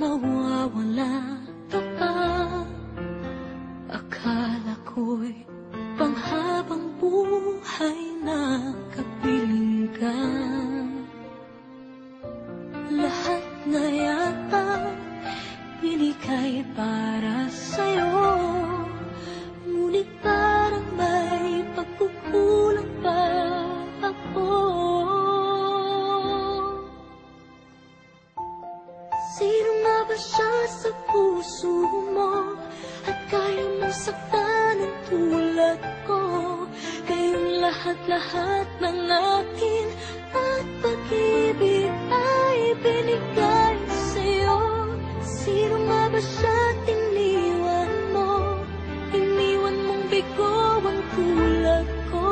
mawawala ka pa. Akala ko'y panghabang buhay na kapiling ka. Lahat na yata binigay para sa'yo, ngunit parang may pagkukulang pa ako. Sino nga ba siya sa puso mo at kaya mong saktan ng tulad ko? Kayong lahat-lahat ng akin at pag-ibig ay binigay sa'yo. Sino nga ba siya iniwan mo? Iniwan mong bigo ang tulad ko.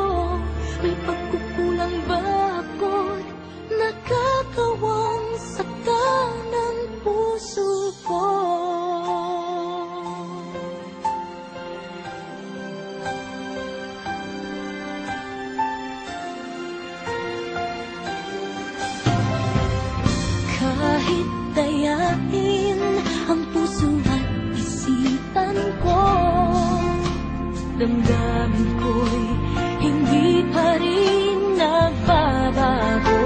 May pagkukulang ba ako't nakakawang saktan ng puso ko? Kahit dayain ang puso at isipan ko, damdamin ko'y hindi pa rin nagbabago.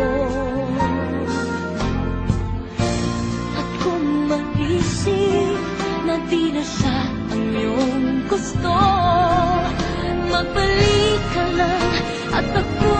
At kung maisip na di na siya ang iyong gusto, magbalik ka lang at ako